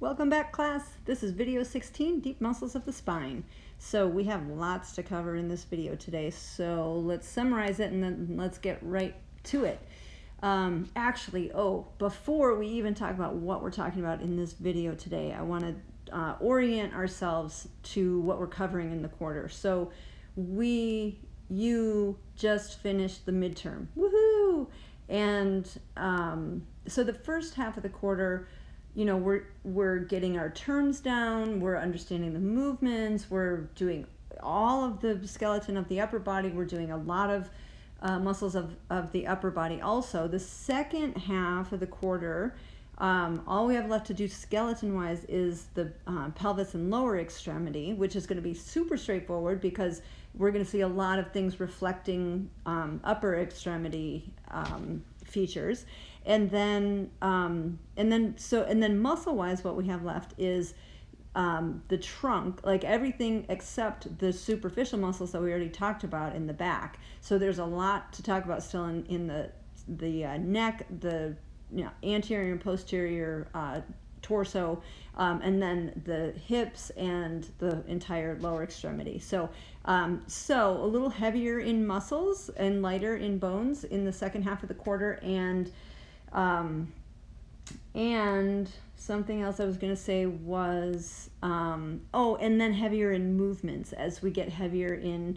Welcome back, class. This is video 16, deep muscles of the spine. So we have lots to cover in this video today, so let's summarize it and then let's get right to it. Before we even talk about what we're talking about in this video today, I want to orient ourselves to what we're covering in the quarter. So you just finished the midterm. Woohoo! And so the first half of the quarter, you know, we're getting our terms down, we're understanding the movements, we're doing all of the skeleton of the upper body, we're doing a lot of muscles of the upper body also. The second half of the quarter, all we have left to do skeleton-wise is the pelvis and lower extremity, which is going to be super straightforward because we're going to see a lot of things reflecting upper extremity features. And then muscle-wise, what we have left is the trunk, like everything except the superficial muscles that we already talked about in the back. So there's a lot to talk about still in the neck, the anterior and posterior torso, and then the hips and the entire lower extremity. So a little heavier in muscles and lighter in bones in the second half of the quarter, and something else I was going to say was, and then heavier in movements as we get heavier in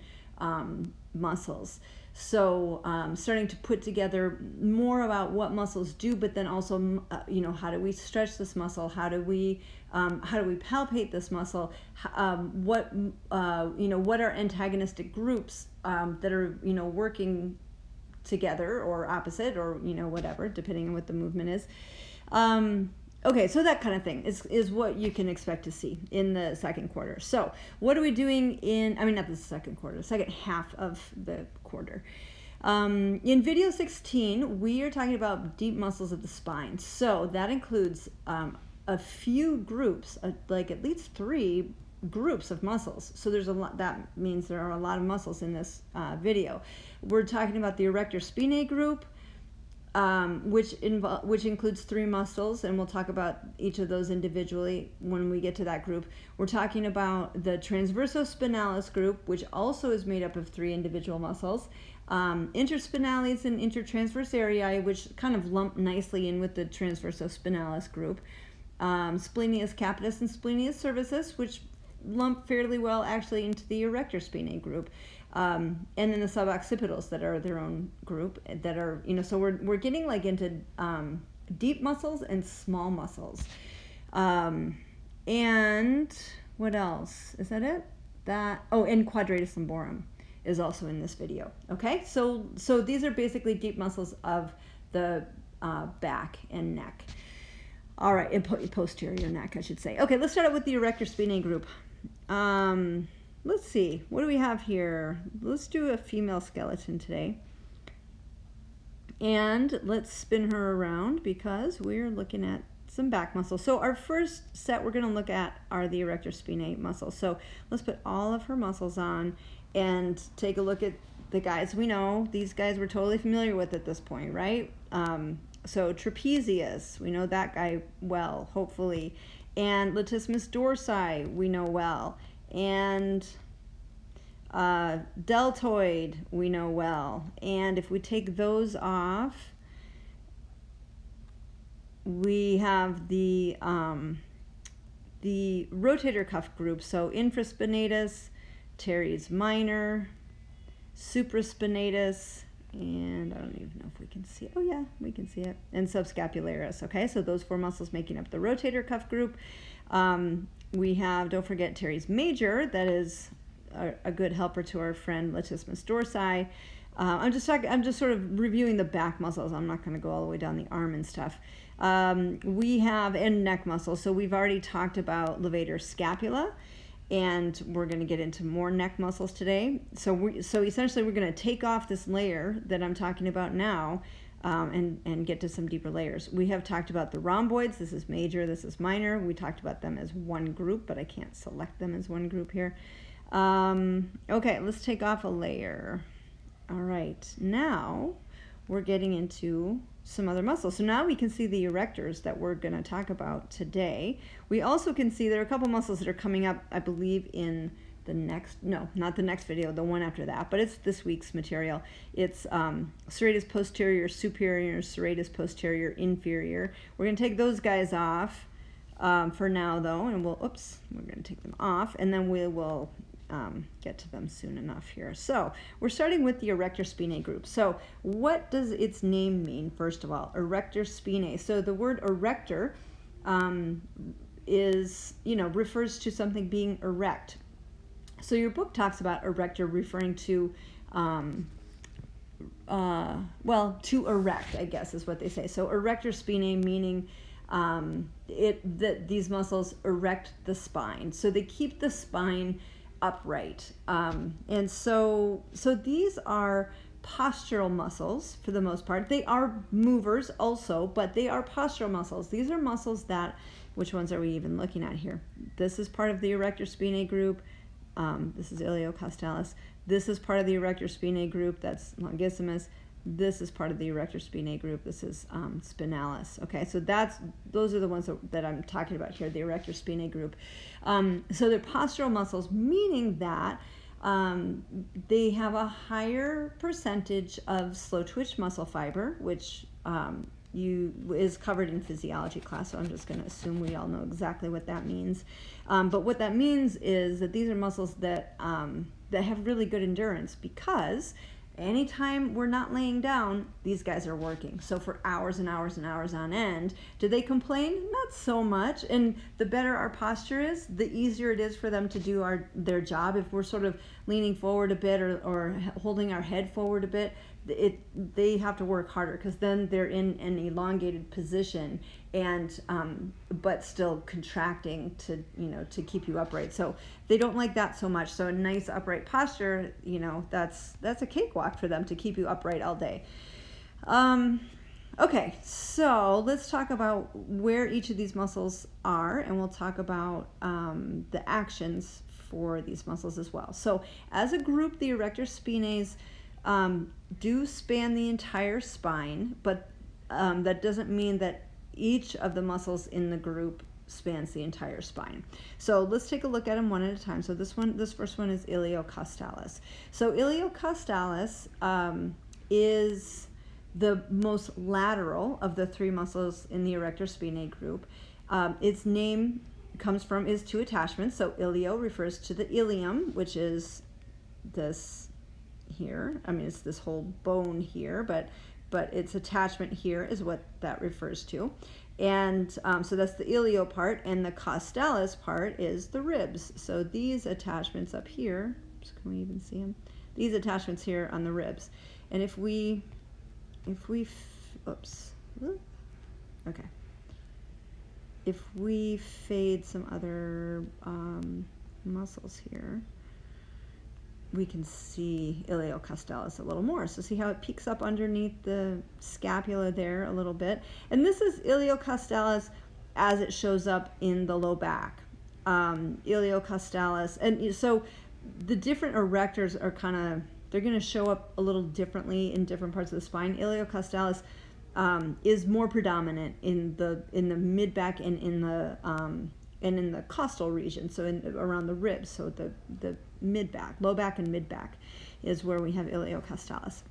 muscles. So starting to put together more about what muscles do, but then also, how do we stretch this muscle? How do we palpate this muscle? What are antagonistic groups that are, working together or opposite or, whatever, depending on what the movement is. Okay, so that kind of thing is what you can expect to see in the second quarter. So what are we doing not the second quarter, the second half of the quarter. In video 16, we are talking about deep muscles of the spine. So that includes a few groups, like at least 3 groups of muscles. So there's a lot. That means there are a lot of muscles in this video. We're talking about the erector spinae group, which includes 3 muscles, and we'll talk about each of those individually when we get to that group. We're talking about the transversospinalis group, which also is made up of 3 individual muscles. Interspinalis and intertransversarii, which kind of lump nicely in with the transversospinalis group. Splenius capitis and splenius cervicis, which lump fairly well actually into the erector spinae group. And then the suboccipitals that are their own group that are, so we're getting like into deep muscles and small muscles. And what else? Is that it? And quadratus lumborum is also in this video. Okay, so these are basically deep muscles of the back and neck. All right, and posterior neck, I should say. Okay, let's start out with the erector spinae group. Let's see, what do we have here? Let's do a female skeleton today. And let's spin her around because we're looking at some back muscles. So our first set we're going to look at are the erector spinae muscles. So let's put all of her muscles on and take a look at the guys we know. These guys we're totally familiar with at this point, right? So trapezius, we know that guy well, hopefully. And latissimus dorsi, we know well. And deltoid, we know well. And if we take those off, we have the rotator cuff group. So infraspinatus, teres minor, supraspinatus, and I don't even know if we can see it. Oh yeah, we can see it. And subscapularis. Okay, so those 4 muscles making up the rotator cuff group. We have, don't forget, teres major. That is a good helper to our friend latissimus dorsi. I'm just sort of reviewing the back muscles. I'm not going to go all the way down the arm and stuff. We have neck muscles. So we've already talked about levator scapula, and we're going to get into more neck muscles today. So essentially we're going to take off this layer that I'm talking about now, and get to some deeper layers. We have talked about the rhomboids. This is major, this is minor. We talked about them as one group, but I can't select them as one group here. Okay, let's take off a layer. All right, now we're getting into some other muscles. So now we can see the erectors that we're going to talk about today. We also can see there are a couple muscles that are coming up, I believe, in the next, no, not the next video, the one after that, but it's this week's material. It's serratus posterior superior, serratus posterior inferior. We're going to take those guys off for now, though, and we're going to take them off, and then we will get to them soon enough here. So we're starting with the erector spinae group. So what does its name mean, first of all? Erector spinae. So the word erector refers to something being erect. So your book talks about erector referring to, to erect, I guess is what they say. So erector spinae meaning that these muscles erect the spine. So they keep the spine upright. And so these are postural muscles for the most part. They are movers also, but they are postural muscles. These are muscles that, which ones are we even looking at here? This is part of the erector spinae group. This is iliocostalis. This is part of the erector spinae group. That's longissimus. This is part of the erector spinae group. This is spinalis. Okay, so those are the ones that I'm talking about here, the erector spinae group. So they're postural muscles, meaning that they have a higher percentage of slow twitch muscle fiber, which is covered in physiology class, so I'm just going to assume we all know exactly what that means. But what that means is that these are muscles that have really good endurance, because anytime we're not laying down, these guys are working. So for hours and hours and hours on end. Do they complain? Not so much. And the better our posture is, the easier it is for them to do their job. If we're sort of leaning forward a bit or holding our head forward a bit, they have to work harder, because then they're in an elongated position and but still contracting to keep you upright. So they don't like that so much. So a nice upright posture, that's a cakewalk for them to keep you upright all day. Okay, so let's talk about where each of these muscles are, and we'll talk about the actions for these muscles as well. So as a group, the erector spinaes do span the entire spine, but that doesn't mean that each of the muscles in the group spans the entire spine. So let's take a look at them one at a time. So this first one is iliocostalis. So iliocostalis is the most lateral of the three muscles in the erector spinae group. Its name is two attachments. So ilio refers to the ilium, which is this here. I mean, it's this whole bone here, but its attachment here is what that refers to. And so that's the ilio part, and the costalis part is the ribs. So these attachments up here, can we even see them? These attachments here on the ribs. And if we fade some other muscles here, we can see iliocostalis a little more. So see how it peeks up underneath the scapula there a little bit. And this is iliocostalis as it shows up in the low back. Iliocostalis, and so the different erectors are they're going to show up a little differently in different parts of the spine. Iliocostalis is more predominant in the mid-back and in the costal region, so around the ribs. So the mid-back, low back and mid-back is where we have iliocostalis.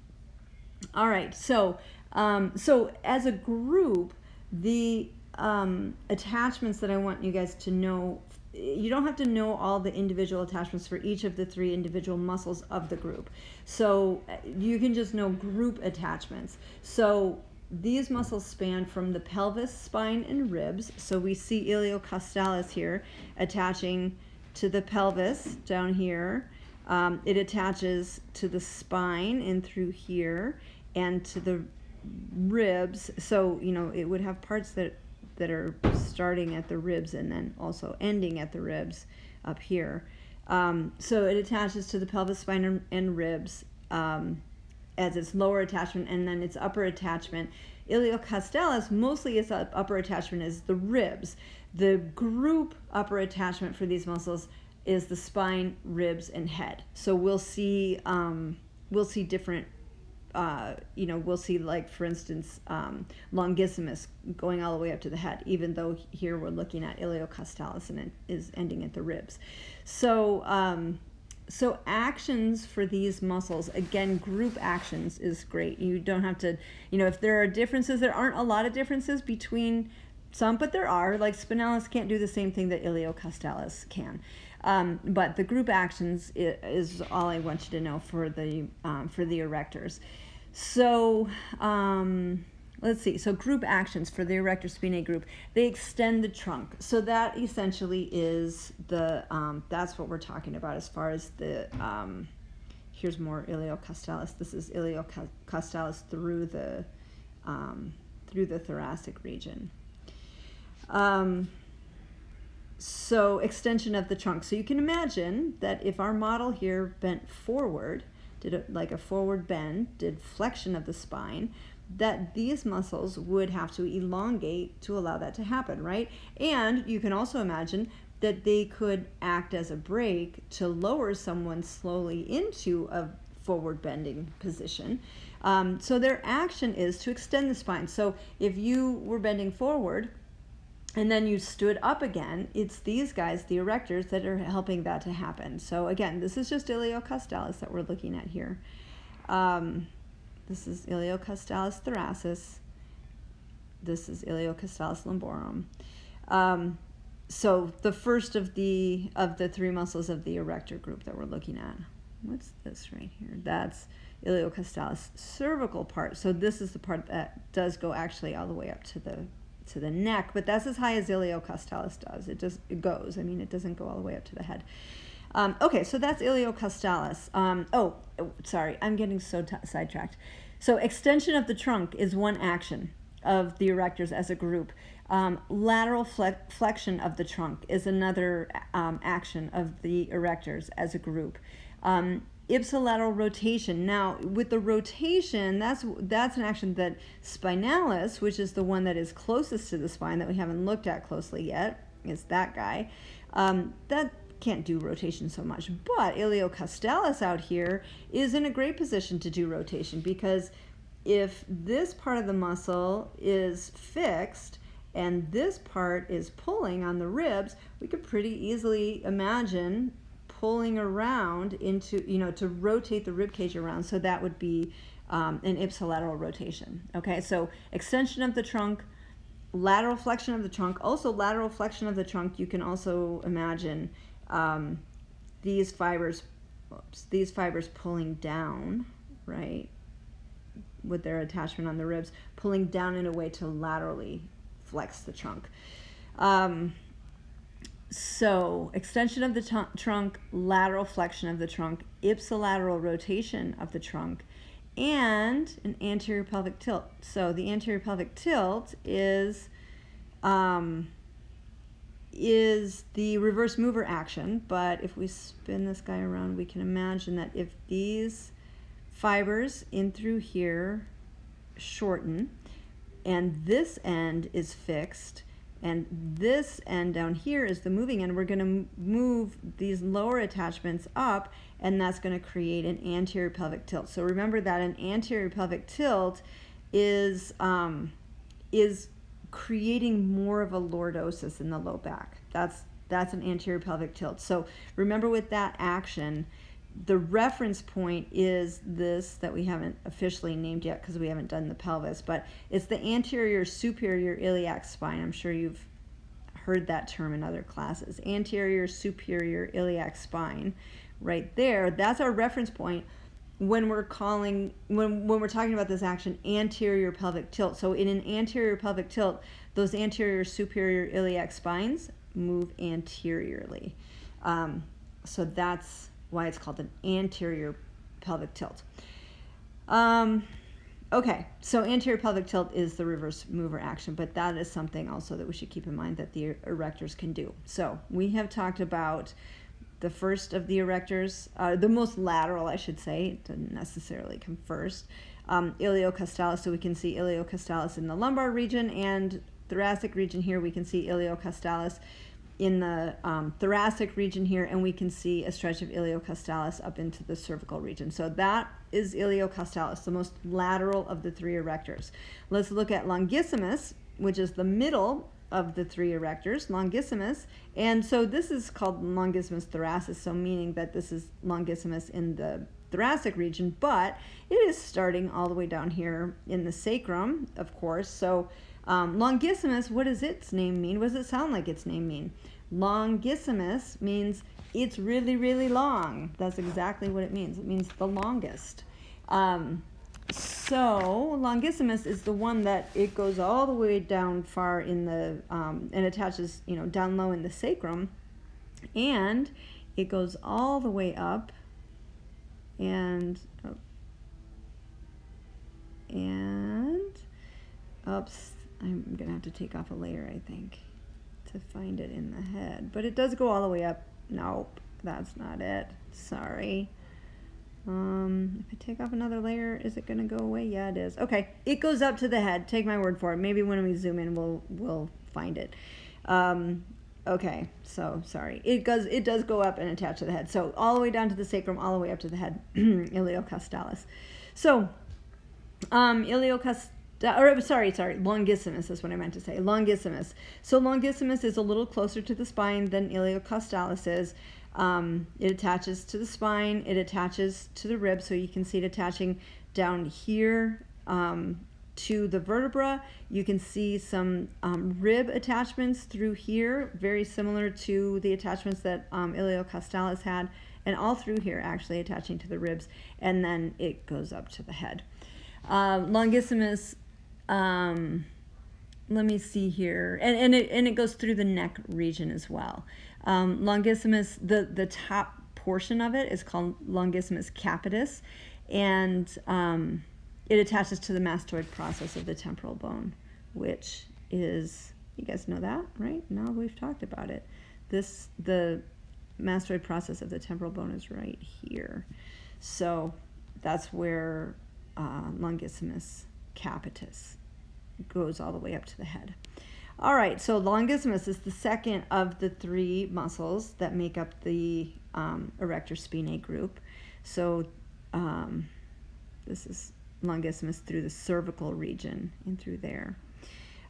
All right, so as a group, the attachments that I want you guys to know, you don't have to know all the individual attachments for each of the three individual muscles of the group. So you can just know group attachments. So these muscles span from the pelvis, spine, and ribs. So we see iliocostalis here attaching to the pelvis down here. It attaches to the spine and through here, and to the ribs. So it would have parts that are starting at the ribs and then also ending at the ribs up here. So it attaches to the pelvis, spine, and ribs as its lower attachment, and then its upper attachment. Iliocostalis, mostly its upper attachment is the ribs. The group upper attachment for these muscles is the spine, ribs, and head. So we'll see different we'll see, like, for instance, longissimus going all the way up to the head, even though here we're looking at iliocostalis and it is ending at the ribs. So actions for these muscles, again, group actions is great. You don't have to, if there are differences, there aren't a lot of differences between some, but there are. Like, spinalis can't do the same thing that iliocostalis can. But the group actions is all I want you to know for the erectors. So let's see. So group actions for the erector spinae group, they extend the trunk. So that essentially is that's what we're talking about as far as the, here's more iliocostalis. This is iliocostalis through the thoracic region. So extension of the trunk. So you can imagine that if our model here bent forward, did like a forward bend, did flexion of the spine, that these muscles would have to elongate to allow that to happen, right? And you can also imagine that they could act as a brake to lower someone slowly into a forward bending position. So their action is to extend the spine. So if you were bending forward and then you stood up again, it's these guys, the erectors, that are helping that to happen. So again, this is just iliocostalis that we're looking at here. This is iliocostalis thoracis. This is iliocostalis lumborum. So the first of the three muscles of the erector group that we're looking at. What's this right here? That's iliocostalis cervical part. So this is the part that does go actually all the way up to the neck, but that's as high as iliocostalis does. It goes. I mean, it doesn't go all the way up to the head. Okay, so that's iliocostalis. Sorry, I'm getting so sidetracked. So extension of the trunk is one action of the erectors as a group. Lateral flexion of the trunk is another action of the erectors as a group. Ipsilateral rotation. Now, with the rotation, that's an action that spinalis, which is the one that is closest to the spine that we haven't looked at closely yet, is that guy. That can't do rotation so much, but iliocostalis out here is in a great position to do rotation, because if this part of the muscle is fixed and this part is pulling on the ribs, we could pretty easily imagine pulling around into, to rotate the rib cage around. So that would be an ipsilateral rotation. Okay, so extension of the trunk, lateral flexion of the trunk. Also lateral flexion of the trunk, you can also imagine these fibers pulling down, right, with their attachment on the ribs, pulling down in a way to laterally flex the trunk. So extension of the trunk, lateral flexion of the trunk, ipsilateral rotation of the trunk, and an anterior pelvic tilt. So the anterior pelvic tilt is the reverse mover action, but if we spin this guy around, we can imagine that if these fibers in through here shorten, and this end is fixed, and this end down here is the moving end, we're going to move these lower attachments up, and that's going to create an anterior pelvic tilt. So remember that an anterior pelvic tilt is creating more of a lordosis in the low back. That's an anterior pelvic tilt. So remember, with that action, the reference point is this that we haven't officially named yet because we haven't done the pelvis, but it's the anterior superior iliac spine. I'm sure you've heard that term in other classes. Anterior superior iliac spine, right there. That's our reference point when we're talking about this action, anterior pelvic tilt. So in an anterior pelvic tilt, those anterior superior iliac spines move anteriorly. So that's why it's called an anterior pelvic tilt. Okay, so anterior pelvic tilt is the reverse mover action, but that is something also that we should keep in mind that the erectors can do. So we have talked about the first of the erectors, the most lateral, I should say. It doesn't necessarily come first. Iliocostalis, so we can see iliocostalis in the lumbar region, and thoracic region here we can see iliocostalis. in the thoracic region here, and we can see a stretch of iliocostalis up into the cervical region. So that is iliocostalis, the most lateral of the three erectors. Let's look at longissimus, which is the middle of the three erectors, longissimus. And so this is called longissimus thoracis, so meaning that this is longissimus in the thoracic region, but it is starting all the way down here in the sacrum, of course. So longissimus, what does its name mean? What does it sound like its name mean? Longissimus means it's really, really long. That's exactly what it means. It means the longest. So longissimus is the one that it goes all the way down far in the, and attaches, down low in the sacrum, and it goes all the way up and up, I'm gonna have to take off a layer, I think, to find it in the head, but it does go all the way up. Nope, that's not it. Sorry. If I take off another layer, is it gonna go away? Yeah, it is. Okay, it goes up to the head. Take my word for it. Maybe when we zoom in, we'll find it. Okay, so sorry. It does go up and attach to the head. So all the way down to the sacrum, all the way up to the head, iliocostalis. So longissimus is what I meant to say. Longissimus. So longissimus is a little closer to the spine than iliocostalis is. It attaches to the spine. It attaches to the rib, so you can see it attaching down here to the vertebra. You can see some rib attachments through here, very similar to the attachments that iliocostalis had, and all through here actually attaching to the ribs, and then it goes up to the head. Longissimus, let me see here, and it goes through the neck region as well. Longissimus, the top portion of it is called longissimus capitis, and it attaches to the mastoid process of the temporal bone, which is, you guys know that, right? Now we've talked about it. The mastoid process of the temporal bone is right here. So that's where longissimus capitis goes all the way up to the head. All right, so longissimus is the second of the three muscles that make up the erector spinae group. So this is longissimus through the cervical region and through there.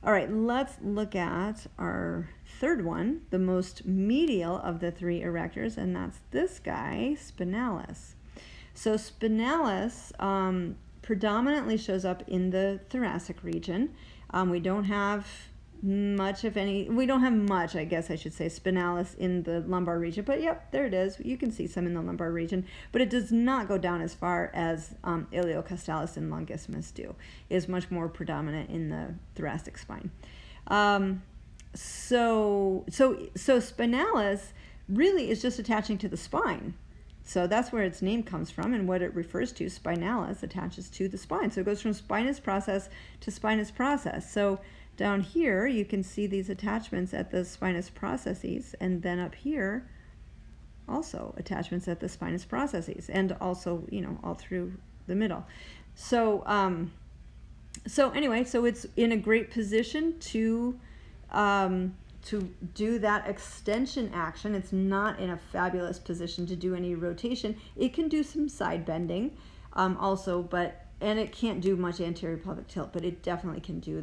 All right, let's look at our third one, the most medial of the three erectors, and that's this guy, spinalis. So spinalis predominantly shows up in the thoracic region. We don't have much, I guess I should say, spinalis in the lumbar region, but yep, there it is. You can see some in the lumbar region, but it does not go down as far as iliocostalis and longissimus do. It is much more predominant in the thoracic spine. So spinalis really is just attaching to the spine. So that's where its name comes from, and what it refers to, spinalis, attaches to the spine. So it goes from spinous process to spinous process. So down here, you can see these attachments at the spinous processes, and then up here, also attachments at the spinous processes, and also, all through the middle. So, anyway, so it's in a great position to do that extension action. It's not in a fabulous position to do any rotation. It can do some side bending, also, and it can't do much anterior pelvic tilt, but it definitely can do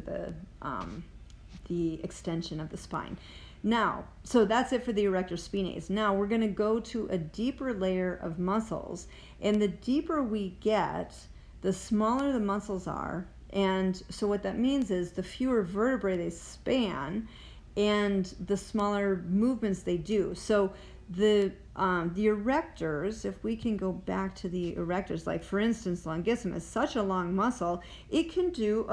the extension of the spine. Now, so that's it for the erector spinae. Now we're going to go to a deeper layer of muscles, and the deeper we get, the smaller the muscles are, and so what that means is the fewer vertebrae they span, and the smaller movements they do. So the erectors, if we can go back to the erectors, like for instance, longissimus, such a long muscle, it can do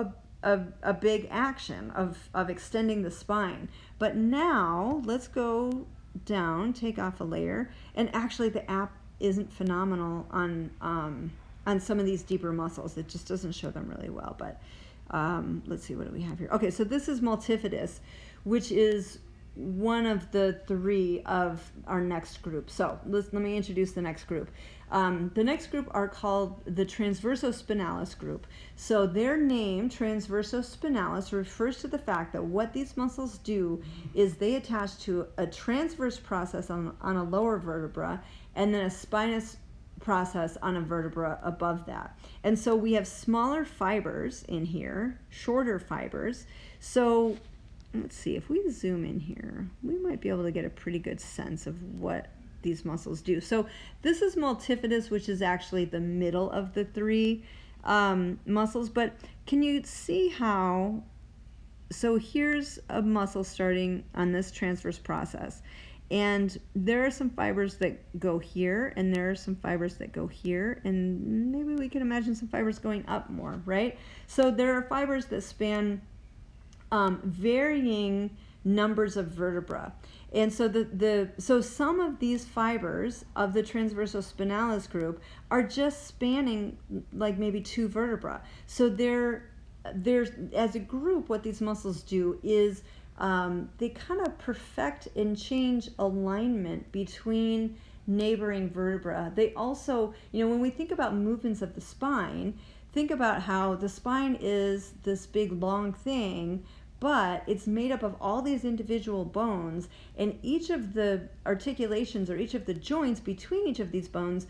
a big action of extending the spine. But now let's go down, take off a layer, and actually the app isn't phenomenal on some of these deeper muscles. It just doesn't show them really well. But let's see, what do we have here? Okay, so this is multifidus, which is one of the three of our next group. So let me introduce the next group. The next group are called the transversospinalis group. So their name, transversospinalis, refers to the fact that what these muscles do is they attach to a transverse process on a lower vertebra, and then a spinous process on a vertebra above that. And so we have smaller fibers in here, shorter fibers. So let's see, if we zoom in here, we might be able to get a pretty good sense of what these muscles do. So this is multifidus, which is actually the middle of the three muscles. But can you see how, so here's a muscle starting on this transverse process. And there are some fibers that go here, and there are some fibers that go here, and maybe we can imagine some fibers going up more, right? So there are fibers that span varying numbers of vertebra. And so so some of these fibers of the transversospinalis group are just spanning like maybe 2 vertebra. So there's as a group, what these muscles do is they kind of perfect and change alignment between neighboring vertebra. They also, when we think about movements of the spine, think about how the spine is this big long thing, but it's made up of all these individual bones, and each of the articulations or each of the joints between each of these bones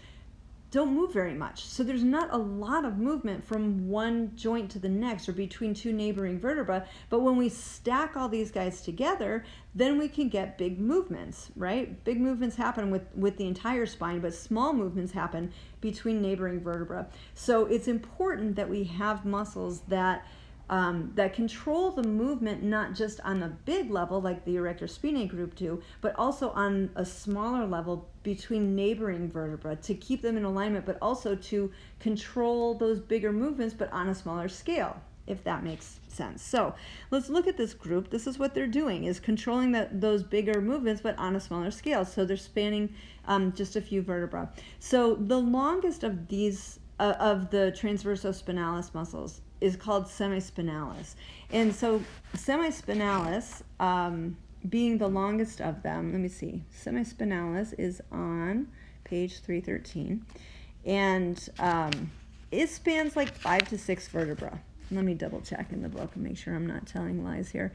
don't move very much. So there's not a lot of movement from one joint to the next or between 2 neighboring vertebrae. But when we stack all these guys together, then we can get big movements, right? Big movements happen with the entire spine, but small movements happen between neighboring vertebrae. So it's important that we have muscles that control the movement, not just on a big level like the erector spinae group do, but also on a smaller level between neighboring vertebrae to keep them in alignment, but also to control those bigger movements, but on a smaller scale, if that makes sense. So let's look at this group. This is what they're doing, is controlling those bigger movements, but on a smaller scale. So they're spanning just a few vertebrae. So the longest of these, of the transversospinalis muscles, is called semispinalis. And so semispinalis, being the longest of them, let me see, semispinalis is on page 313, and it spans like 5 to 6 vertebrae. Let me double check in the book and make sure I'm not telling lies here.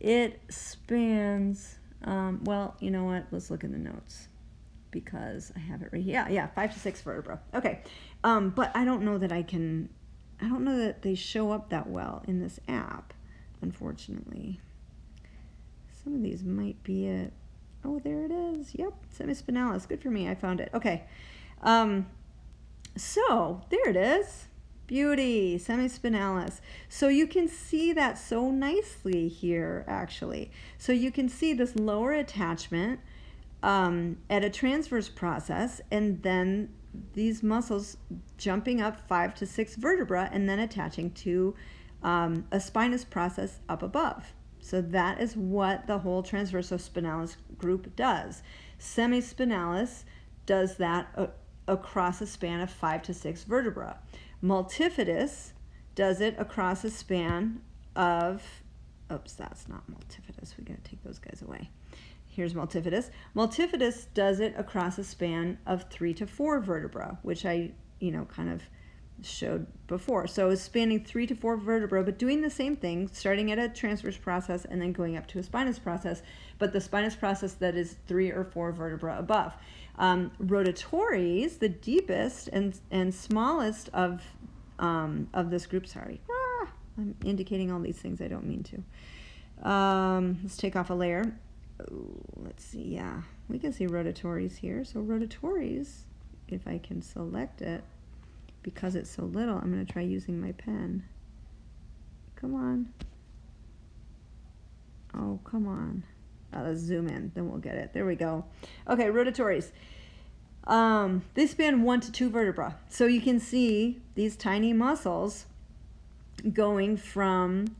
It spans, well, you know what, let's look in the notes, because I have it right here. Yeah, 5 to 6 vertebrae. Okay, but I don't know that they show up that well in this app, unfortunately. Some of these might be it. Oh, there it is. Yep, semispinalis. Good for me. I found it. Okay. So there it is. Beauty, semispinalis. So you can see that so nicely here, actually. So you can see this lower attachment at a transverse process, and then these muscles jumping up 5 to 6 vertebrae and then attaching to a spinous process up above. So that is what the whole transversospinalis group does. Semispinalis does that across a span of 5 to 6 vertebrae. Multifidus does it across a span of, oops, that's not multifidus. We got to take those guys away. Here's multifidus. Multifidus does it across a span of 3 to 4 vertebrae, which I, kind of showed before. So it's spanning 3 to 4 vertebrae, but doing the same thing, starting at a transverse process and then going up to a spinous process, but the spinous process that is 3 or 4 vertebrae above. Rotatories, the deepest and smallest of this group, sorry. I'm indicating all these things I don't mean to. Let's take off a layer. Ooh, let's see, yeah, we can see rotatories here. So rotatories, if I can select it, because it's so little, I'm going to try using my pen. Come on. Oh, come on. Let's zoom in, then we'll get it. There we go. Okay, rotatories. They span 1 to 2 vertebrae. So you can see these tiny muscles going from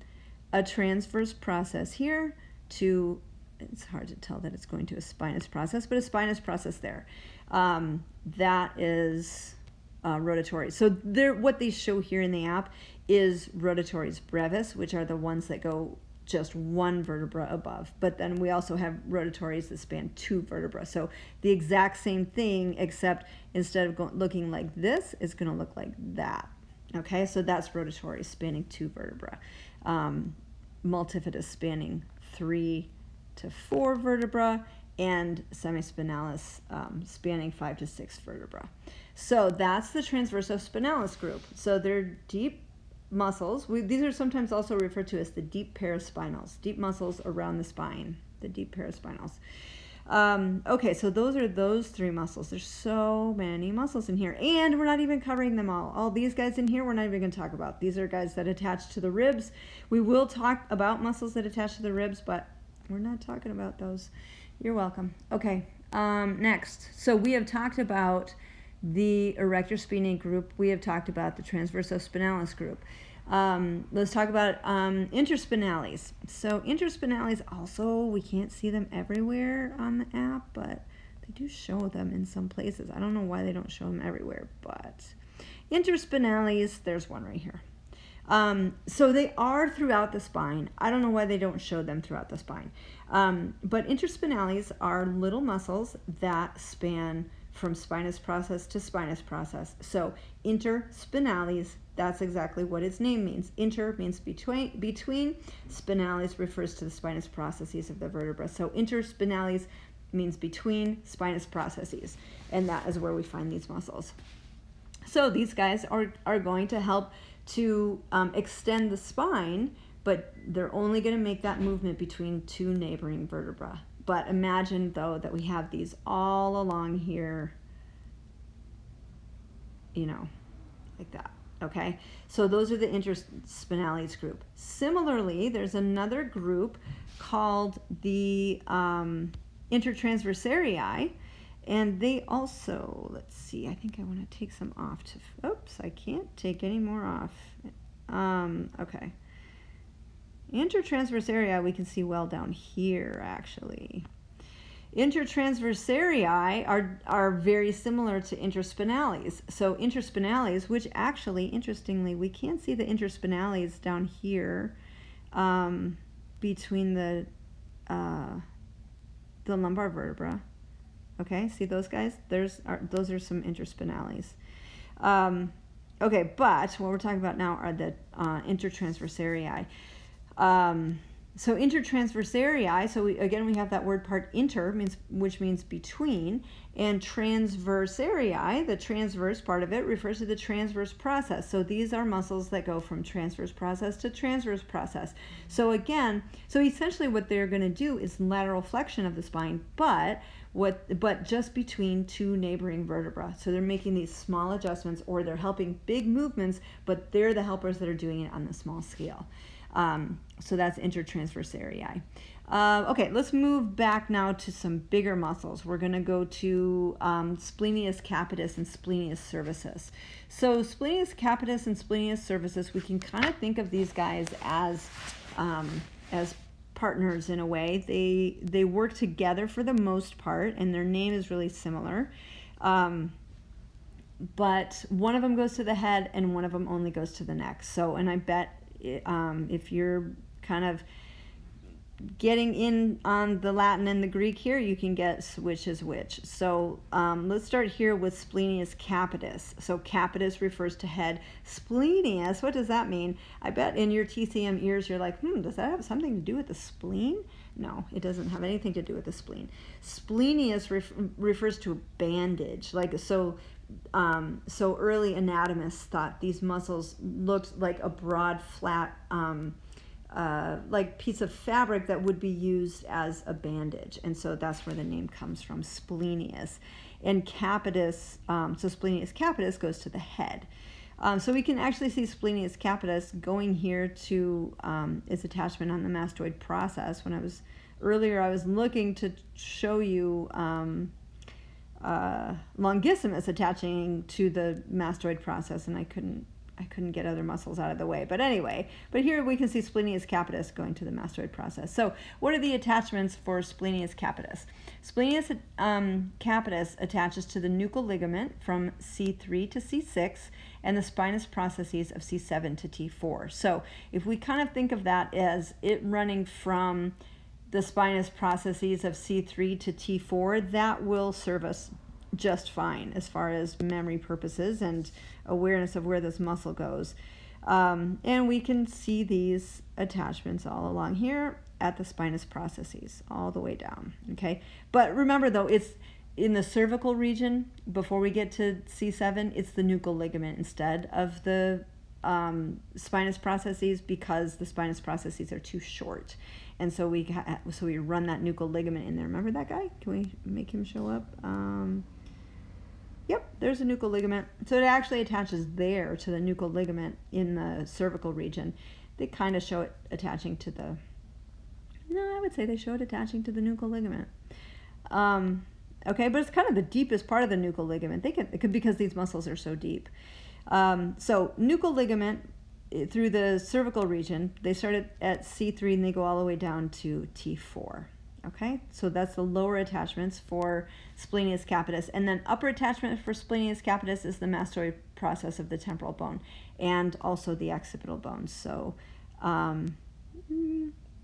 a transverse process here to, it's hard to tell that it's going to a spinous process, but a spinous process there. That is rotatories. So what they show here in the app is rotatories brevis, which are the ones that go just one vertebra above. But then we also have rotatories that span 2 vertebrae. So the exact same thing, except instead of looking like this, it's going to look like that. Okay, so that's rotatory, spanning 2 vertebrae. Multifidus spanning 3 to 4 vertebrae, and semispinalis spanning 5 to 6 vertebrae. So that's the transversospinalis group. So they're deep muscles. These are sometimes also referred to as the deep paraspinals, deep muscles around the spine, the deep paraspinals. Okay, so those are those 3 muscles. There's so many muscles in here, and we're not even covering them all. All these guys in here, we're not even going to talk about. These are guys that attach to the ribs. We will talk about muscles that attach to the ribs, but we're not talking about those. You're welcome. Okay, next. So we have talked about the erector spinae group. We have talked about the transversospinalis group. Let's talk about interspinales. So interspinales also, we can't see them everywhere on the app, but they do show them in some places. I don't know why they don't show them everywhere, but interspinales, there's one right here. So they are throughout the spine. I don't know why they don't show them throughout the spine. But interspinales are little muscles that span from spinous process to spinous process. So interspinales, that's exactly what its name means. Inter means between. Spinalis refers to the spinous processes of the vertebra. So interspinales means between spinous processes, and that is where we find these muscles. So these guys are going to help to extend the spine, but they're only going to make that movement between 2 neighboring vertebrae. But imagine, though, that we have these all along here, you know, like that, okay? So those are the interspinales group. Similarly, there's another group called the intertransversarii, and they also, let's see, I think I want to take some off. Oops, I can't take any more off. Okay. Intertransversarii we can see well down here, actually. Intertransversarii are very similar to interspinales. So interspinales, which actually, interestingly, we can't see the interspinales down here between the lumbar vertebra. Okay, see those guys? Those are some interspinales. Okay, but what we're talking about now are the intertransversarii. So intertransversarii, so again we have that word part inter, which means between, and transversarii, the transverse part of it, refers to the transverse process. So these are muscles that go from transverse process to transverse process. So again, so essentially what they're going to do is lateral flexion of the spine, but just between 2 neighboring vertebrae. So they're making these small adjustments, or they're helping big movements, but they're the helpers that are doing it on the small scale. So that's intertransversarii. Okay, let's move back now to some bigger muscles. We're going to go to splenius capitis and splenius cervicis. So splenius capitis and splenius cervicis, we can kind of think of these guys as partners in a way. They work together for the most part, and their name is really similar. But one of them goes to the head, and one of them only goes to the neck. So, and I bet if you're kind of getting in on the Latin and the Greek here, you can guess which is which. So let's start here with splenius capitis. So capitis refers to head. Splenius, what does that mean? I bet in your TCM ears you're like, does that have something to do with the spleen? No, it doesn't have anything to do with the spleen. Splenius refers to a bandage. So early anatomists thought these muscles looked like a broad, flat, like piece of fabric that would be used as a bandage, and so that's where the name comes from, splenius. And capitis, so splenius capitis goes to the head. So we can actually see splenius capitis going here to its attachment on the mastoid process. When I was looking to show you longissimus attaching to the mastoid process, and I couldn't I couldn't get other muscles out of the way. But anyway, but here we can see splenius capitis going to the mastoid process. So what are the attachments for splenius capitis? Splenius capitis attaches to the nuchal ligament from C3 to C6 and the spinous processes of C7 to T4. So if we kind of think of that as it running from the spinous processes of C3 to T4, that will serve us just fine as far as memory purposes and awareness of where this muscle goes. And we can see these attachments all along here at the spinous processes all the way down, okay? But remember though, it's in the cervical region before we get to C7, it's the nuchal ligament instead of the spinous processes, because the spinous processes are too short. And so we run that nuchal ligament in there. Remember that guy? Can we make him show up? Yep, there's a nuchal ligament. So it actually attaches there to the nuchal ligament in the cervical region. They kind of show it attaching to the, no, I would say they show it attaching to the nuchal ligament. Okay, but it's kind of the deepest part of the nuchal ligament. It could because these muscles are so deep. So nuchal ligament through the cervical region, they start at C3 and they go all the way down to T4. Okay, so that's the lower attachments for splenius capitis. And then upper attachment for splenius capitis is the mastoid process of the temporal bone and also the occipital bone. So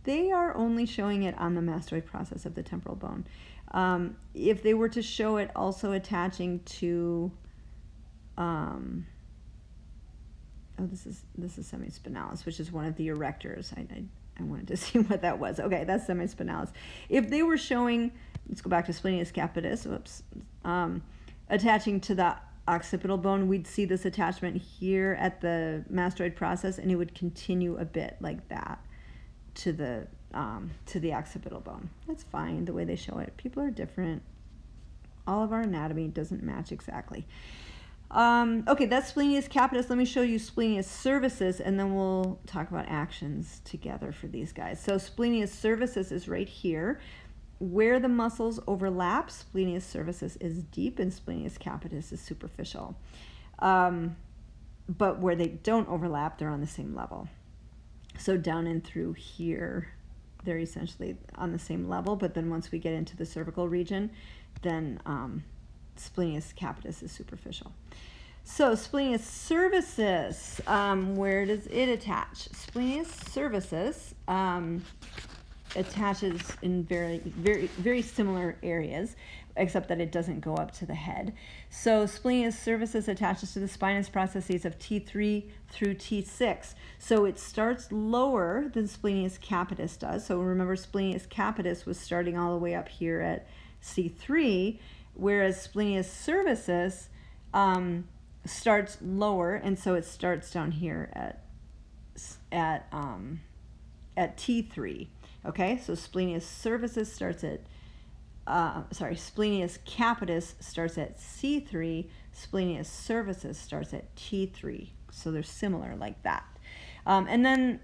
they are only showing it on the mastoid process of the temporal bone. If they were to show it also attaching to, this is semispinalis, which is one of the erectors. I wanted to see what that was. Okay, that's semispinalis. If they were showing, let's go back to splenius capitis, attaching to the occipital bone, we'd see this attachment here at the mastoid process, and it would continue a bit like that to the occipital bone. That's fine the way they show it. People are different. All of our anatomy doesn't match exactly. Okay, that's splenius capitis. Let me show you splenius cervicis, and then we'll talk about actions together for these guys. So splenius cervicis is right here. Where the muscles overlap, splenius cervicis is deep and splenius capitis is superficial. But where they don't overlap, they're on the same level. So down and through here, they're essentially on the same level, but then once we get into the cervical region, then splenius capitis is superficial. So splenius cervicis, where does it attach? Splenius cervicis attaches in very similar areas, except that it doesn't go up to the head. So splenius cervicis attaches to the spinous processes of T3 through T6. So it starts lower than splenius capitis does. So remember, splenius capitis was starting all the way up here at C3, whereas splenius cervicis starts lower, and so it starts down here at T3. Okay, so splenius cervicis starts at splenius capitis starts at C3, splenius cervicis starts at T3. So they're similar like that. And then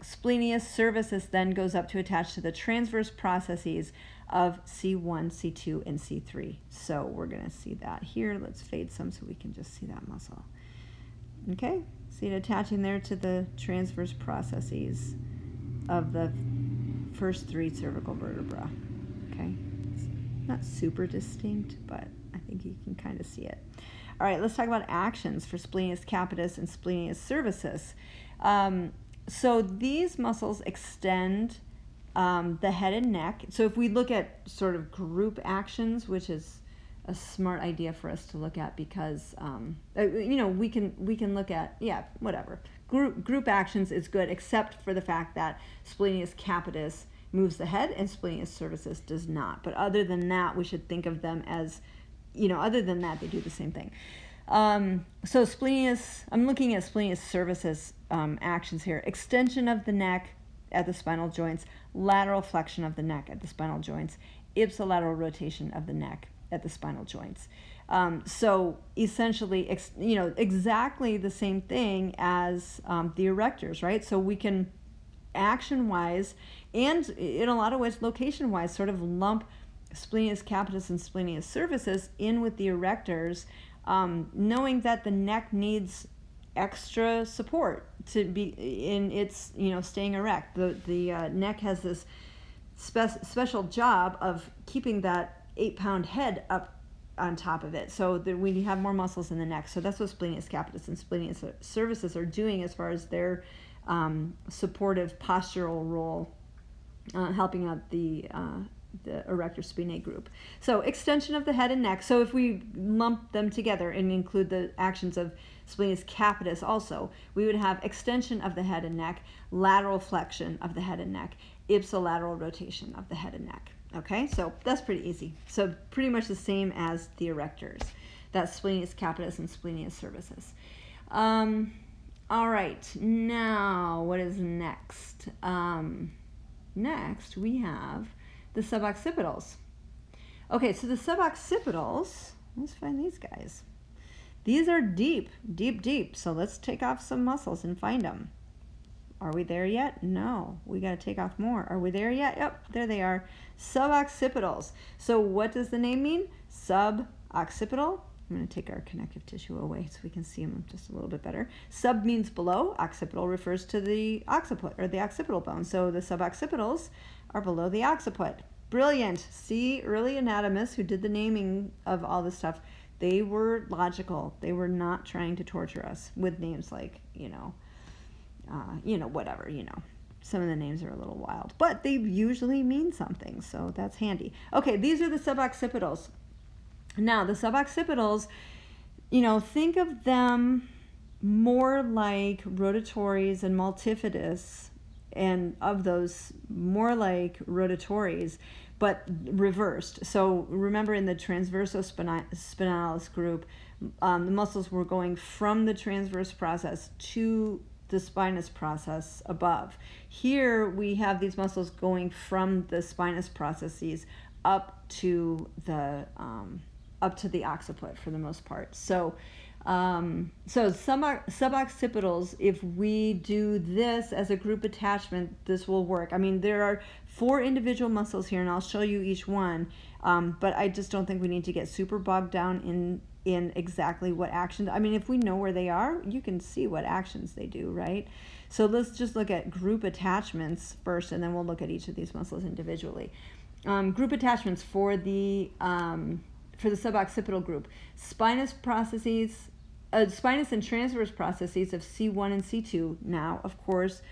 splenius cervicis then goes up to attach to the transverse processes of C1, C2, and C3. So we're going to see that here. Let's fade some so we can just see that muscle. Okay, see it attaching there to the transverse processes of the first three cervical vertebrae. Okay, it's not super distinct, but I think you can kind of see it. All right, let's talk about actions for splenius capitis and splenius cervicis. So these muscles extend the head and neck. So if we look at sort of group actions, which is a smart idea for us to look at, because we can look at whatever group actions is good, except for the fact that splenius capitis moves the head and splenius cervicis does not. But other than that, we should think of them as, other than that, they do the same thing. So I'm looking at splenius cervicis actions here. Extension of the neck at the spinal joints, lateral flexion of the neck at the spinal joints, ipsilateral rotation of the neck at the spinal joints. So essentially, exactly the same thing as the erectors, right? So we can action-wise and in a lot of ways location-wise sort of lump splenius capitis and splenius cervicis in with the erectors, knowing that the neck needs extra support to be in its, staying erect. The neck has this special job of keeping that 8-pound head up on top of it, so that we have more muscles in the neck. So that's what splenius capitis and splenius cervicis are doing as far as their supportive postural role, helping out the erector spinae group. So extension of the head and neck. So if we lump them together and include the actions of splenius capitis also, we would have extension of the head and neck, lateral flexion of the head and neck, ipsilateral rotation of the head and neck. Okay, so that's pretty easy. So pretty much the same as the erectors. That's splenius capitis and splenius cervicis. All right, now what is next? Next we have the suboccipitals. Okay, so the suboccipitals, let's find these guys. These are deep, deep, deep. So let's take off some muscles and find them. Are we there yet? No, we got to take off more. Are we there yet? Yep, there they are. Suboccipitals. So what does the name mean? Suboccipital. I'm going to take our connective tissue away so we can see them just a little bit better. Sub means below. Occipital refers to the occiput or the occipital bone. So the suboccipitals are below the occiput. Brilliant. See, early anatomists who did the naming of all this stuff, they were logical. They were not trying to torture us with names like, whatever, Some of the names are a little wild, but they usually mean something, so that's handy. Okay, these are the suboccipitals. Now, the suboccipitals, think of them more like rotatories and multifidus, and of those, more like rotatories, but reversed. So remember in the transversospinalis group, the muscles were going from the transverse process to the spinous process above. Here we have these muscles going from the spinous processes up to the occiput for the most part. So suboccipitals, if we do this as a group attachment, this will work. I mean, there are 4 individual muscles here, and I'll show you each one, but I just don't think we need to get super bogged down in exactly what actions. I mean, if we know where they are, you can see what actions they do, right? So let's just look at group attachments first, and then we'll look at each of these muscles individually. Group attachments for the suboccipital group: spinous processes, spinous and transverse processes of C1 and C2. Now, of course,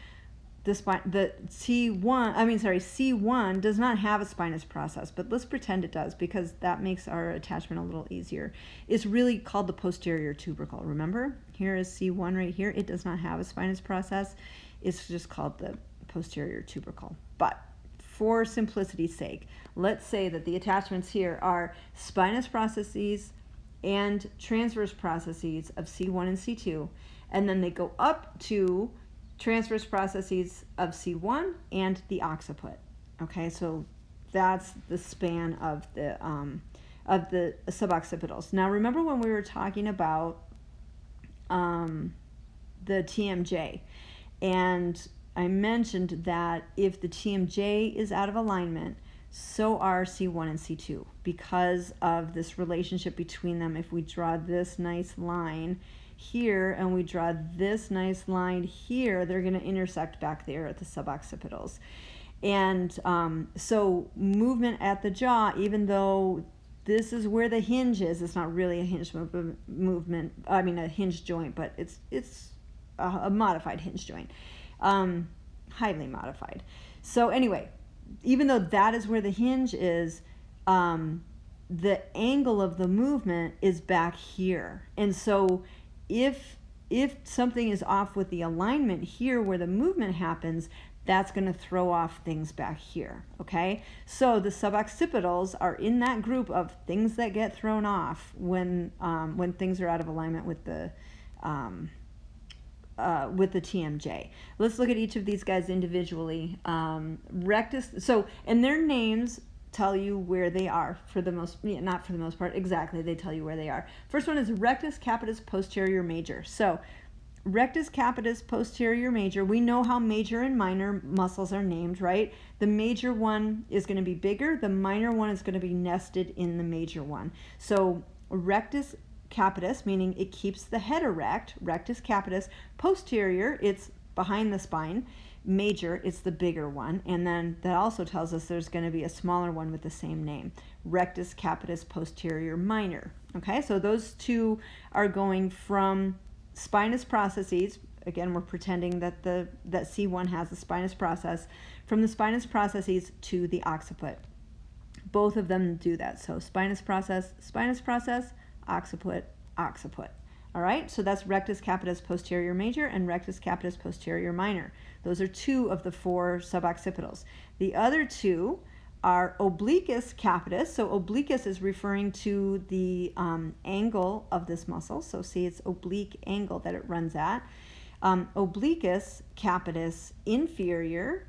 C1 does not have a spinous process, but let's pretend it does, because that makes our attachment a little easier. It's really called the posterior tubercle. Remember, here is C1 right here. It does not have a spinous process. It's just called the posterior tubercle. But for simplicity's sake, let's say that the attachments here are spinous processes and transverse processes of C1 and C2, and then they go up to transverse processes of C1 and the occiput. Okay, so that's the span of the suboccipitals. Now remember when we were talking about the TMJ, and I mentioned that if the TMJ is out of alignment, so are C1 and C2, because of this relationship between them. If we draw this nice line here and we draw this nice line here, they're going to intersect back there at the suboccipitals. And so movement at the jaw, even though this is where the hinge is, it's not really a hinge movement, I mean a hinge joint, but it's a modified hinge joint, highly modified. So anyway, even though that is where the hinge is, the angle of the movement is back here. And so if something is off with the alignment here where the movement happens, that's going to throw off things back here, okay? So the suboccipitals are in that group of things that get thrown off when things are out of alignment with the TMJ. Let's look at each of these guys individually. Rectus, so, and their names tell you where they are for the most, not for the most part, exactly, they tell you where they are. First one is rectus capitis posterior major. So rectus capitis posterior major, we know how major and minor muscles are named, right? The major one is going to be bigger, the minor one is going to be nested in the major one. So rectus capitis, meaning it keeps the head erect, rectus capitis. Posterior, it's behind the spine. Major, it's the bigger one. And then that also tells us there's going to be a smaller one with the same name, rectus capitis posterior minor. Okay, so those two are going from spinous processes. Again, we're pretending that that C1 has the spinous process, from the spinous processes to the occiput. Both of them do that. So spinous process, occiput, occiput. All right, so that's rectus capitis posterior major and rectus capitis posterior minor. Those are two of the four suboccipitals. The other two are obliquus capitis. So obliquus is referring to the angle of this muscle. So see, it's oblique angle that it runs at. Obliquus capitis inferior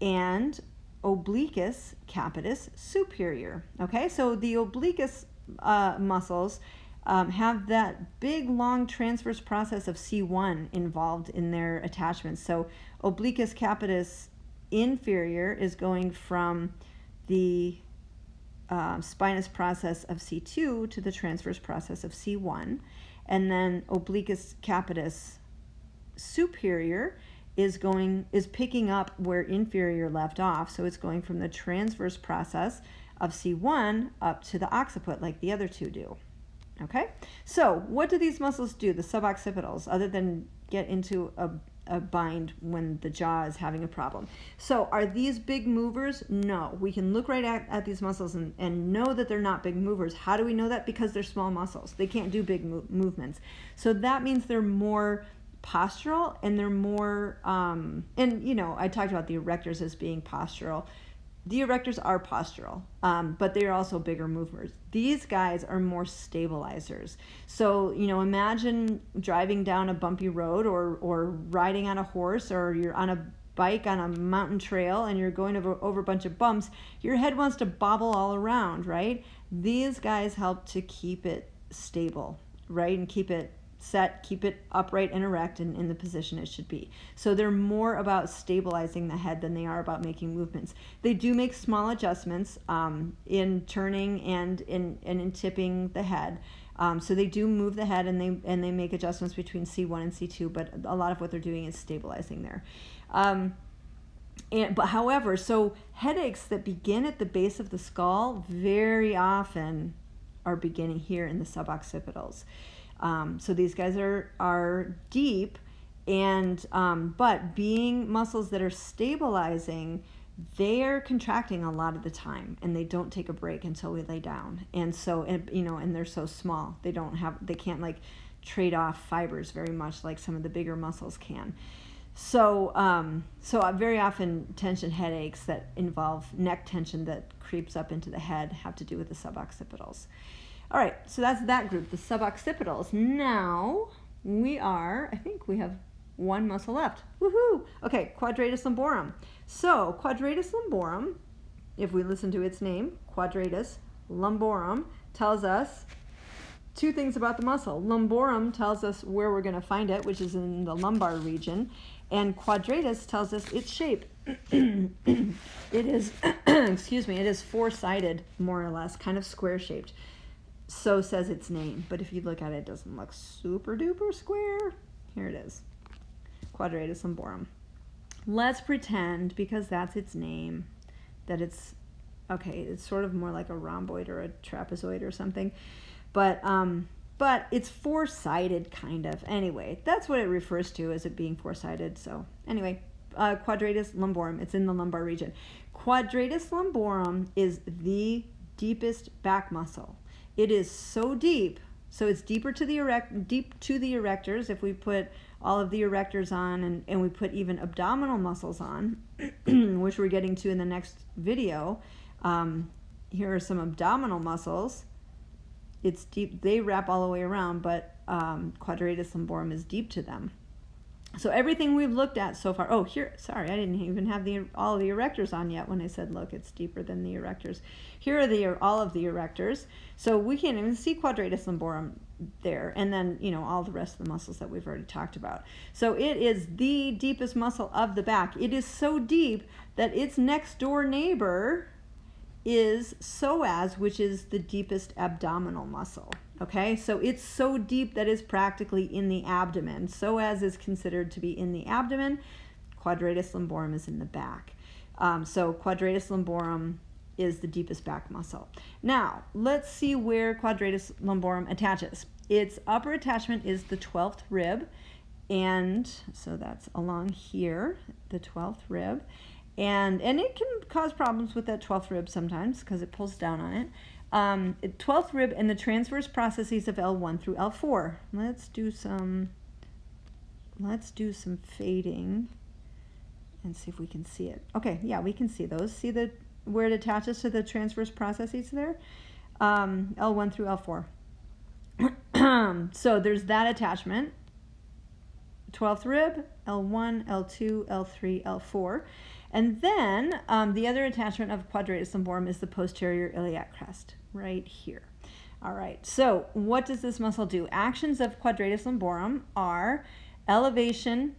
and obliquus capitis superior. Okay, so the obliquus muscles have that big long transverse process of C1 involved in their attachments. So obliquus capitis inferior is going from the spinous process of C2 to the transverse process of C1, and then obliquus capitis superior is picking up where inferior left off, so it's going from the transverse process of C1 up to the occiput like the other two do. Okay, so what do these muscles do, the suboccipitals, other than get into a bind when the jaw is having a problem? So are these big movers? No. We can look right at these muscles and know that they're not big movers. How do we know that? Because they're small muscles. They can't do big movements. So that means they're more postural, and they're more, and you know, I talked about the erectors as being postural. The erectors are postural, but they are also bigger movers. These guys are more stabilizers. So, you know, imagine driving down a bumpy road or riding on a horse, or you're on a bike on a mountain trail and you're going over a bunch of bumps. Your head wants to bobble all around, right? These guys help to keep it stable, right? And keep it set, keep it upright and erect and in the position it should be. So they're more about stabilizing the head than they are about making movements. They do make small adjustments in turning and in tipping the head. So they do move the head, and they make adjustments between C1 and C2, but a lot of what they're doing is stabilizing there. But however, so headaches that begin at the base of the skull very often are beginning here in the suboccipitals. So these guys are deep, and but being muscles that are stabilizing, they're contracting a lot of the time, and they don't take a break until we lay down. And so, you know, and they're so small, they can't like trade off fibers very much like some of the bigger muscles can. So, very often tension headaches that involve neck tension that creeps up into the head have to do with the suboccipitals. All right, so that's that group, the suboccipitals. Now I think we have one muscle left. Woohoo! Okay, quadratus lumborum. So quadratus lumborum, if we listen to its name, quadratus lumborum, tells us two things about the muscle. Lumborum tells us where we're going to find it, which is in the lumbar region, and quadratus tells us its shape. It is, excuse me, it is four-sided, more or less, kind of square-shaped. So says its name, but if you look at it, it doesn't look super duper square. Here it is, quadratus lumborum. Let's pretend, because that's its name, that it's sort of more like a rhomboid or a trapezoid or something, but it's four-sided kind of. Anyway, that's what it refers to as it being four-sided. So anyway, quadratus lumborum, it's in the lumbar region. Quadratus lumborum is the deepest back muscle. It is so deep, so it's deep to the erectors. If we put all of the erectors on and we put even abdominal muscles on, which we're getting to in the next video, here are some abdominal muscles. It's deep, they wrap all the way around, but quadratus lumborum is deep to them. So everything we've looked at so far, sorry, I didn't even have all of the erectors on yet when I said, look, it's deeper than the erectors. Here are all of the erectors. So we can't even see quadratus lumborum there. And then, you know, all the rest of the muscles that we've already talked about. So it is the deepest muscle of the back. It is so deep that its next door neighbor is psoas, which is the deepest abdominal muscle. Okay, so it's so deep that it's practically in the abdomen. Psoas is considered to be in the abdomen. Quadratus lumborum is in the back. So quadratus lumborum is the deepest back muscle. Now, let's see where quadratus lumborum attaches. Its upper attachment is the 12th rib, and so that's along here, the 12th rib. And it can cause problems with that 12th rib sometimes because it pulls down on it. 12th rib and the transverse processes of L1 through L4. Let's do some fading and see if we can see it. Okay, yeah, we can see those. See where it attaches to the transverse processes there? L1 through L4. So there's that attachment. 12th rib, L1, L2, L3, L4. And then the other attachment of quadratus lumborum is the posterior iliac crest, right here. All right, so what does this muscle do? Actions of quadratus lumborum are elevation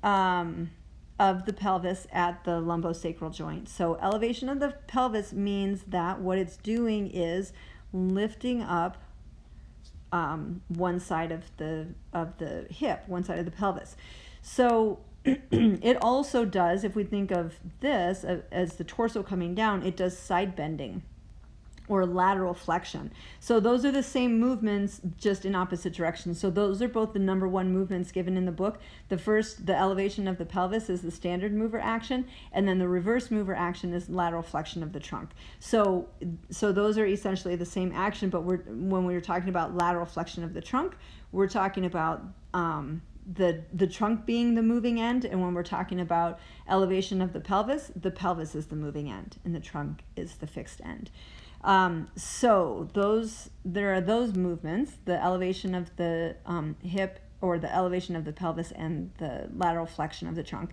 of the pelvis at the lumbosacral joint. So elevation of the pelvis means that what it's doing is lifting up one side of the hip, one side of the pelvis. So it also does, if we think of this as the torso coming down, it does side bending or lateral flexion. So those are the same movements, just in opposite directions. So those are both the number one movements given in the book. The first, the elevation of the pelvis, is the standard mover action, and then the reverse mover action is lateral flexion of the trunk. So those are essentially the same action, but when we're talking about lateral flexion of the trunk, we're talking about the trunk being the moving end, and when we're talking about elevation of the pelvis is the moving end, and the trunk is the fixed end. So there are those movements, the elevation of the hip, or the elevation of the pelvis, and the lateral flexion of the trunk.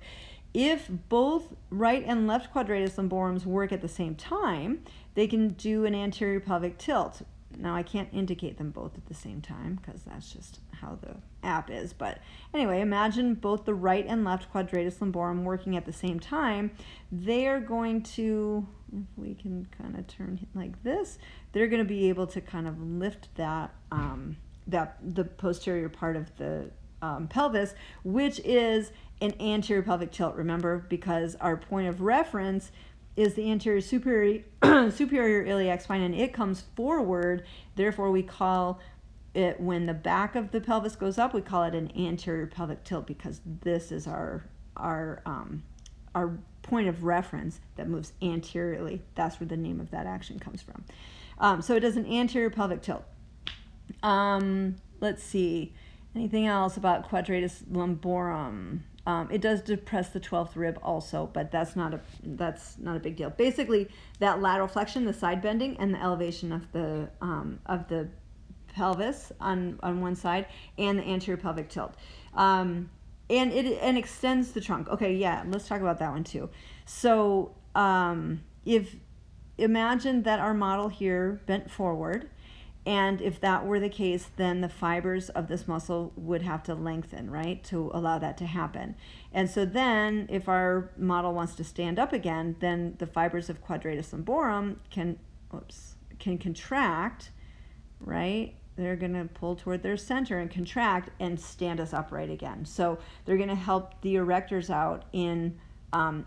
If both right and left quadratus lumborums work at the same time, they can do an anterior pelvic tilt. Now, I can't indicate them both at the same time because that's just how the app is. But anyway, imagine both the right and left quadratus lumborum working at the same time. They are going to, if we can kind of turn like this, they're going to be able to kind of lift that, the posterior part of the pelvis, which is an anterior pelvic tilt, remember, because our point of reference is the anterior superior iliac spine, and it comes forward. Therefore, we call it, when the back of the pelvis goes up, we call it an anterior pelvic tilt, because this is our point of reference that moves anteriorly. That's where the name of that action comes from. So it does an anterior pelvic tilt. Let's see, anything else about quadratus lumborum? It does depress the 12th rib also, but that's not a big deal. Basically, that lateral flexion, the side bending, and the elevation of the pelvis on one side, and the anterior pelvic tilt, and it extends the trunk. Okay, yeah, let's talk about that one too. So if imagine that our model here bent forward. And if that were the case, then the fibers of this muscle would have to lengthen, right, to allow that to happen. And so then, if our model wants to stand up again, then the fibers of quadratus lumborum can contract, right? They're going to pull toward their center and contract and stand us upright again. So they're going to help the erectors out in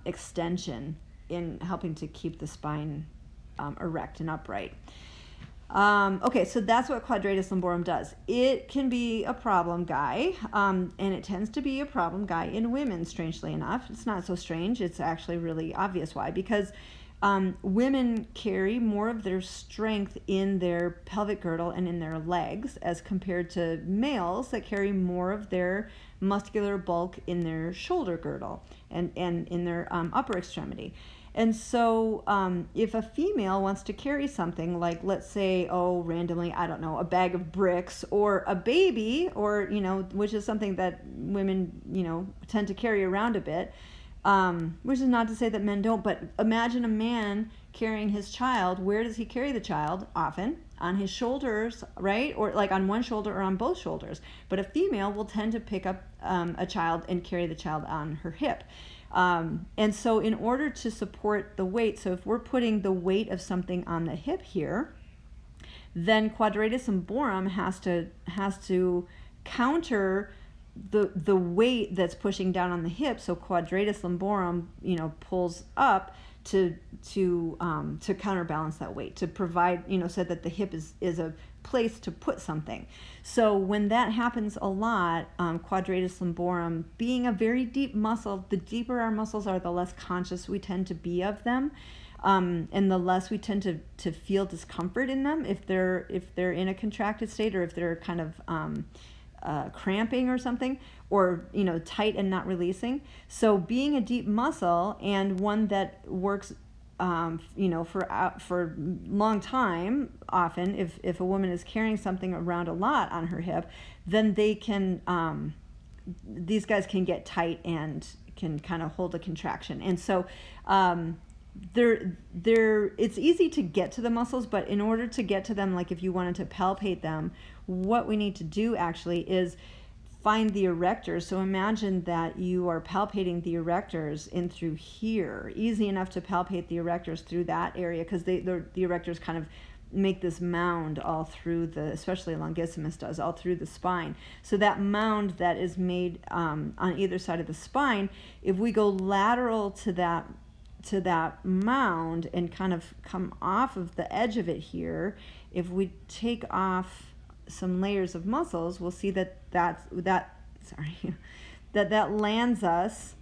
extension, in helping to keep the spine erect and upright. Okay, so that's what quadratus lumborum does. It can be a problem guy, and it tends to be a problem guy in women, strangely enough. It's not so strange. It's actually really obvious why, because women carry more of their strength in their pelvic girdle and in their legs as compared to males that carry more of their muscular bulk in their shoulder girdle and in their upper extremity. And so if a female wants to carry something like, let's say, randomly, I don't know, a bag of bricks or a baby, or, which is something that women, tend to carry around a bit, which is not to say that men don't, but imagine a man carrying his child. Where does he carry the child? Often on his shoulders, right? Or like on one shoulder or on both shoulders. But a female will tend to pick up a child and carry the child on her hip. And so in order to support the weight, so if we're putting the weight of something on the hip here, then quadratus lumborum has to counter the weight that's pushing down on the hip. So quadratus lumborum, pulls up to counterbalance that weight, to provide, so that the hip is a place to put something. So when that happens a lot, quadratus lumborum, being a very deep muscle, the deeper our muscles are, the less conscious we tend to be of them. And the less we tend to feel discomfort in them if they're in a contracted state, or if they're kind of cramping or something, or tight and not releasing. So being a deep muscle, and one that works for long time, often if a woman is carrying something around a lot on her hip, then they can these guys can get tight and can kind of hold a contraction. And so it's easy to get to the muscles, but in order to get to them, like if you wanted to palpate them, what we need to do actually is find the erectors. So imagine that you are palpating the erectors in through here. Easy enough to palpate the erectors through that area, because the erectors kind of make this mound all through especially longissimus does, all through the spine. So that mound that is made on either side of the spine, if we go lateral to that mound and kind of come off of the edge of it here, if we take off some layers of muscles, we'll see that lands us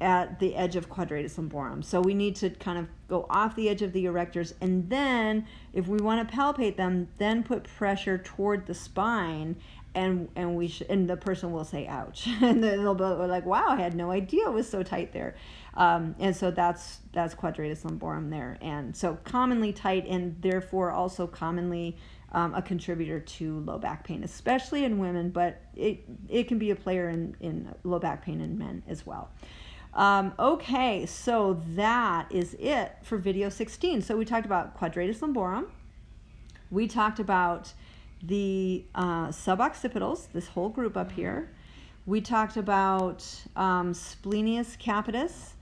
at the edge of quadratus lumborum. So we need to kind of go off the edge of the erectors, and then if we want to palpate them, then put pressure toward the spine, and the person will say ouch, and then they'll be like, wow, I had no idea it was so tight there. And so that's quadratus lumborum there, and so commonly tight, and therefore also commonly a contributor to low back pain, especially in women, but it can be a player in low back pain in men as well. Okay, so that is it for video 16. So we talked about quadratus lumborum. We talked about the suboccipitals, this whole group up here. We talked about splenius capitis.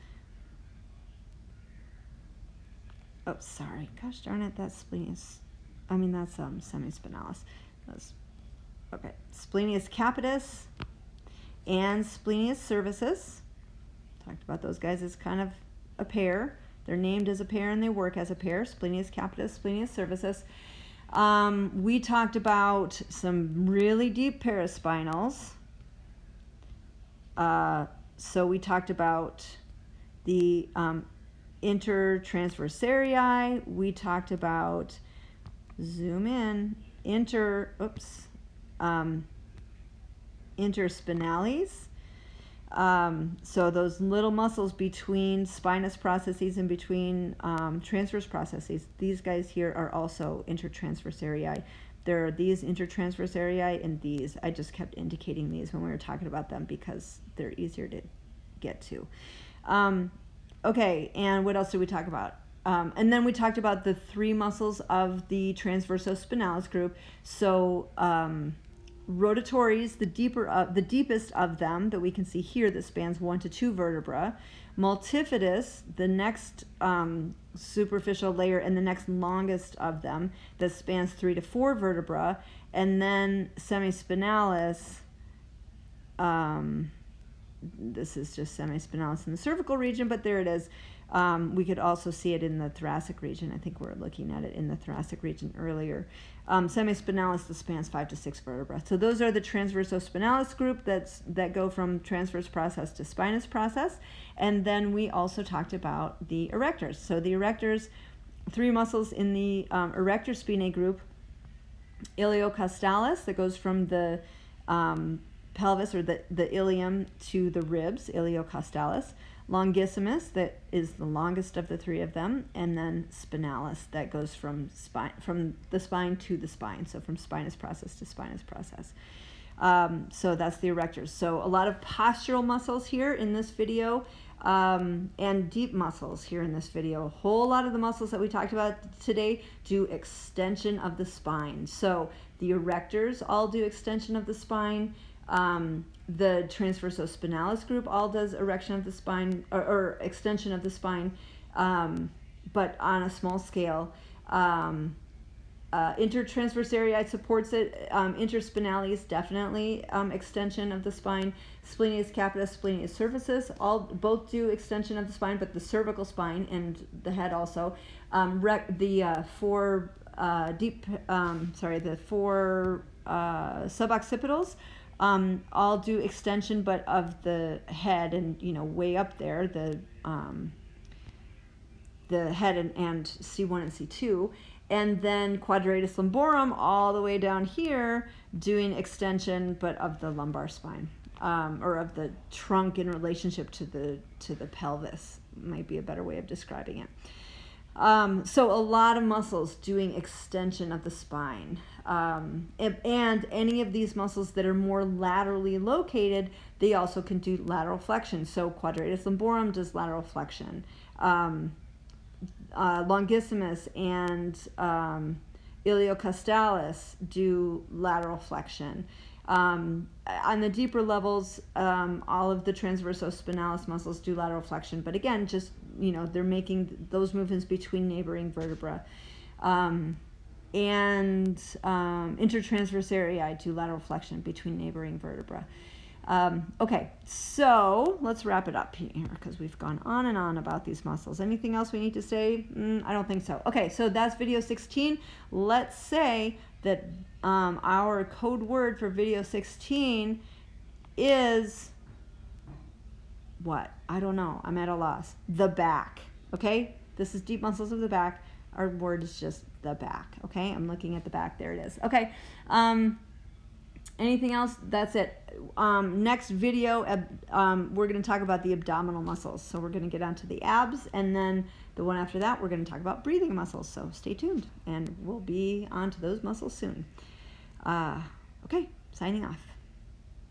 Oh, sorry. Gosh darn it, that's splenius. That's semispinalis. Okay. Splenius capitis and splenius cervicis. Talked about those guys as kind of a pair. They're named as a pair and they work as a pair. Splenius capitis, splenius cervicis. We talked about some really deep paraspinals. So we talked about the intertransversarii. We talked about, zoom in, interspinalis. So those little muscles between spinous processes and between transverse processes, these guys here are also intertransversarii. There are these intertransversarii and these. I just kept indicating these when we were talking about them because they're easier to get to. Okay, and what else did we talk about? And then we talked about the three muscles of the transversospinalis group. So rotatories, the deepest of them that we can see here, that spans 1 to 2 vertebra. Multifidus, the next superficial layer and the next longest of them, that spans 3 to 4 vertebra. And then semispinalis, this is just semispinalis in the cervical region, but there it is. We could also see it in the thoracic region. I think we were looking at it in the thoracic region earlier. Semispinalis, that spans 5 to 6 vertebrae. So those are the transversospinalis group that go from transverse process to spinous process. And then we also talked about the erectors. So the erectors, 3 muscles in the erector spinae group: iliocostalis, that goes from the pelvis or the ilium to the ribs, iliocostalis; longissimus, that is the longest of the 3 of them; and then spinalis, that goes from the spine to the spine, so from spinous process to spinous process. So that's the erectors. So a lot of postural muscles here in this video, and deep muscles here in this video. A whole lot of the muscles that we talked about today do extension of the spine. So the erectors all do extension of the spine. The transversospinalis group all does erection of the spine or extension of the spine, but on a small scale. Intertransversarii supports it. Interspinalis definitely extension of the spine. Splenius capita, splenius cervicis, both do extension of the spine, but the cervical spine and the head also. The four suboccipitals all do extension, but of the head and way up there, the head and C1 and C2. And then quadratus lumborum all the way down here doing extension, but of the lumbar spine, or of the trunk in relationship to the pelvis, might be a better way of describing it. So a lot of muscles doing extension of the spine. And any of these muscles that are more laterally located, they also can do lateral flexion. So quadratus lumborum does lateral flexion. Longissimus and iliocostalis do lateral flexion. On the deeper levels, all of the transversospinalis muscles do lateral flexion, but again, just they're making those movements between neighboring vertebrae. And intertransversarii do lateral flexion between neighboring vertebrae. Okay, so let's wrap it up here because we've gone on and on about these muscles. Anything else we need to say? I don't think so. Okay, so that's video 16. Let's say that our code word for video 16 is what? I don't know. I'm at a loss. The back. Okay, this is deep muscles of the back. Our word is just the back. Okay, I'm looking at the back. There it is. Okay. Anything else? That's it. Next video, we're going to talk about the abdominal muscles. So we're going to get onto the abs, and then the one after that, we're going to talk about breathing muscles. So stay tuned, and we'll be onto those muscles soon. Okay, signing off.